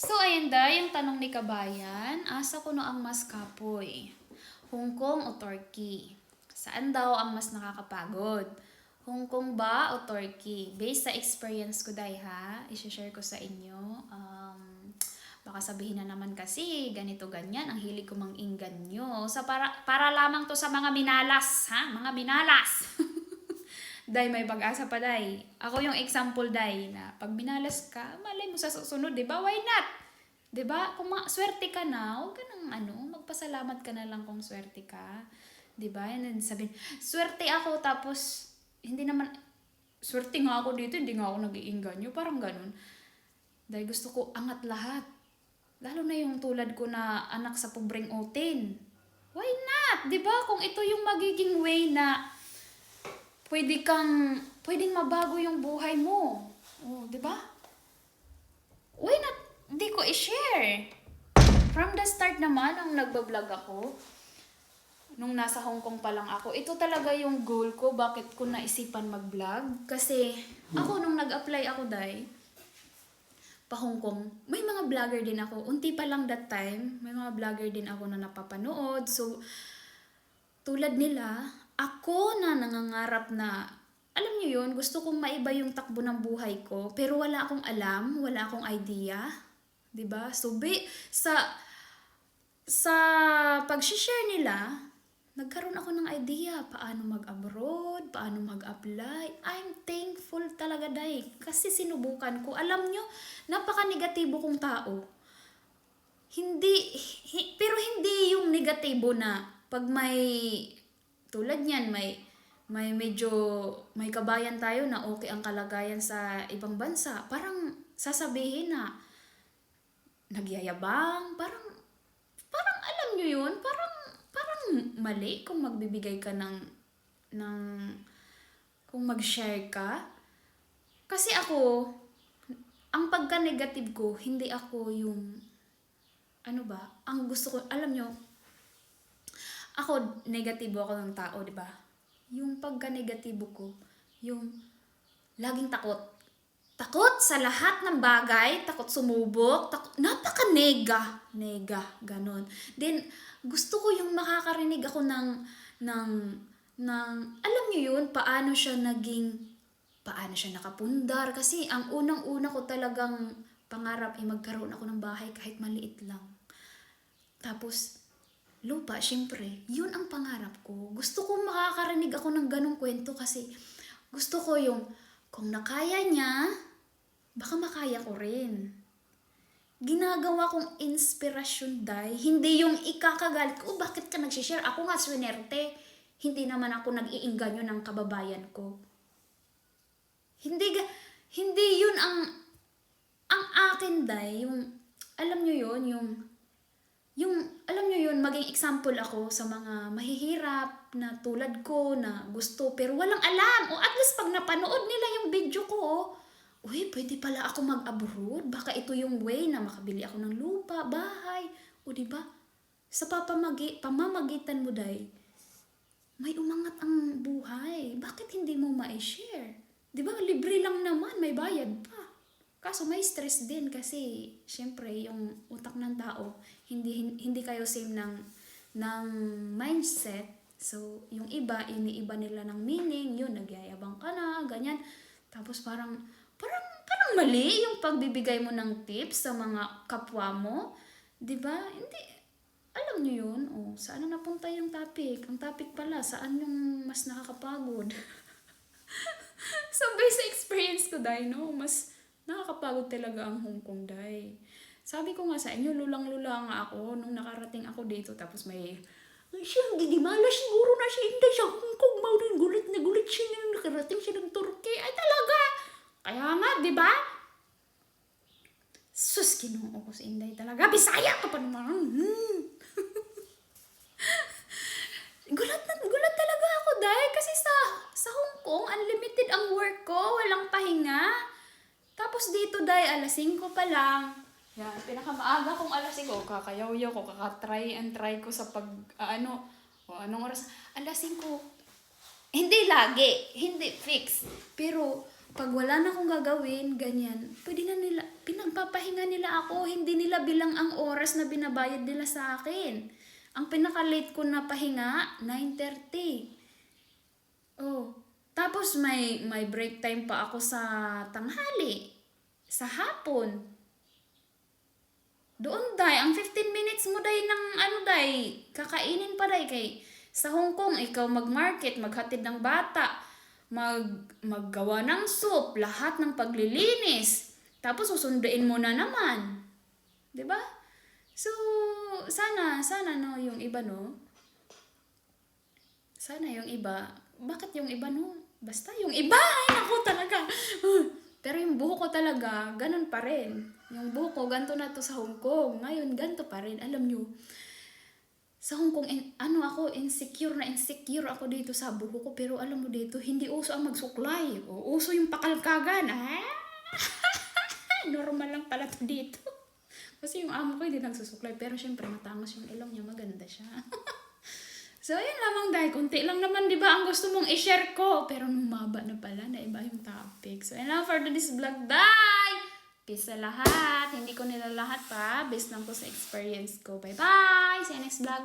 So, ayan day, yung tanong ni Kabayan, asa ko no ang mas kapoy? Hong Kong o Turkey? Saan daw ang mas nakakapagod? Hong Kong ba o Turkey? Based sa experience ko day ha, i-share ko sa inyo. Baka sabihin na naman kasi ganito ganyan, ang hilig ko mang-inggan nyo. Para lamang to sa mga minalas, ha? Mga minalas! Day, may pag-asa pa, day. Ako yung example, day, na pag binalas ka, malay mo sa susunod, di ba? Why not? Di ba? Kung swerte ka na, huwag ka nang magpasalamat ka na lang kung swerte ka. Di ba? Yan din sabihin, swerte ako, tapos, hindi naman, swerte nga ako dito, hindi nga ako nag-iinganyo. Parang ganun. Dahil gusto ko angat lahat. Lalo na yung tulad ko na anak sa pobreng utin. Why not? Di ba? Kung ito yung magiging way na pwedeng mabago yung buhay mo. Oh, di ba? Why not? Hindi ko i-share. From the start naman, nung nagbablog ako, nung nasa Hong Kong pa lang ako, ito talaga yung goal ko, bakit ko naisipan mag-vlog. Kasi, ako nung nag-apply ako, day, pa Hong Kong, may mga vlogger din ako. Unti pa lang that time, may mga vlogger din ako na napapanood. So, tulad nila, ako na nangangarap na, alam niyo yun, gusto kong maiba yung takbo ng buhay ko, pero wala akong alam, wala akong idea. 'Di ba? So, sa pag-share nila, nagkaroon ako ng idea paano mag-abroad, paano mag-apply. I'm thankful talaga, day. Kasi sinubukan ko. Alam nyo, napaka-negatibo kong tao. Pero hindi yung negatibo na pag tulad niyan, may kabayan tayo na okay ang kalagayan sa ibang bansa. Parang sasabihin na nagyayabang, parang alam nyo yun, parang mali kung magbibigay ka ng kung mag-share ka. Kasi ako, ang pagka-negative ko, hindi ako yung, ang gusto ko, alam nyo, ako, negatibo ako ng tao, di ba? Yung pagka-negatibo ko, yung laging takot. Takot sa lahat ng bagay, takot sumubok, napaka-nega, ganon. Then, gusto ko yung makakarinig ako alam niyo yun, paano siya nakapundar. Kasi ang unang-una ko talagang pangarap ay magkaroon ako ng bahay kahit maliit lang. Tapos, lupa, syempre, yun ang pangarap ko. Gusto ko makakarinig ako ng ganong kwento kasi gusto ko yung, kung nakaya niya, baka makaya ko rin. Ginagawa kong inspirasyon, day. Hindi yung ikakagalit ko, bakit ka nagsishare? Ako nga swinerte. Hindi naman ako nag-iinganyo ng kababayan ko. Hindi yun ang akin, day. Yung, alam nyo yun, alam nyo yun, maging example ako sa mga mahihirap na tulad ko na gusto pero walang alam. O at least pag napanood nila yung video ko, uy, pwede pala ako mag-abroad. Baka ito yung way na makabili ako ng lupa, bahay. O diba? Sa pamamagitan mo, day, may umangat ang buhay. Bakit hindi mo ma-share? Diba? Libre lang naman, may bayad pa. Kaso may stress din kasi syempre yung utak ng tao hindi kayo same ng mindset. So yung iba iniiba nila ng meaning, yun nagyayabang ka na, ganyan. Tapos parang mali yung pagbibigay mo ng tips sa mga kapwa mo, 'di ba? Hindi, alam niyo yun. Oh, saan na napunta yung topic? Ang topic pala, saan yung mas nakakapagod? So based sa experience ko, dahil no, mas nakakapagod talaga ang Hong Kong, day. Sabi ko nga sa inyo, lulang-lula nga ako nung nakarating ako dito. Tapos siya, gigimala siguro na siya hindi sa Hong Kong. Maurin, gulit na gulit siya nung nakarating siya ng Turkey. Ay talaga! Kaya nga, di ba? Sus, kinuha ko sa Inday talaga. Bisaya ka pa naman. Gulat talaga ako, dahil kasi sa Hong Kong, unlimited ang work ko. Walang pahinga. Tapos dito, day, alas 5 pa lang. Yan, pinakamaaga kong alas 5. Kakayaw-yaw ko, kakatry and try ko sa anong oras. Alas 5. Hindi lagi, hindi fix. Pero, pag wala na akong gagawin, ganyan, pwede na nila, pinagpapahinga nila ako, hindi nila bilang ang oras na binabayad nila sa akin. Ang pinaka-late ko na pahinga, 9:30. Oh, tapos may break time pa ako sa tanghali, sa hapon. Doon day, ang 15 minutes mo day ng ano day, kakainin pa day kay sa Hong Kong, ikaw mag-market, maghatid ng bata, maggawa ng soup, lahat ng paglilinis. Tapos susunduin mo na naman. 'Di ba? So, sana no, yung iba no. Sana yung iba. Bakit yung iba no? Basta yung iba, ay naku talaga. Pero yung buho ko talaga, ganun pa rin. Yung buho ko, ganito na to sa Hong Kong. Ngayon, ganito pa rin. Alam nyo, sa Hong Kong, insecure ako dito sa buho ko. Pero alam mo dito, hindi uso ang magsuklay. O, uso yung pakalkagan. Normal lang pala to dito. Kasi yung amo ko hindi nagsusuklay. Pero syempre, matangos yung ilong niya. Maganda siya. So, yun lamang dahil. Kunti lang naman, di ba, ang gusto mong i-share ko. Pero numaba na pala, naiba yung topic. So, yun lang for this vlog. Bye! Peace sa lahat. Hindi ko nila lahat pa. Based lang ko sa experience ko. Bye-bye! See you next vlog.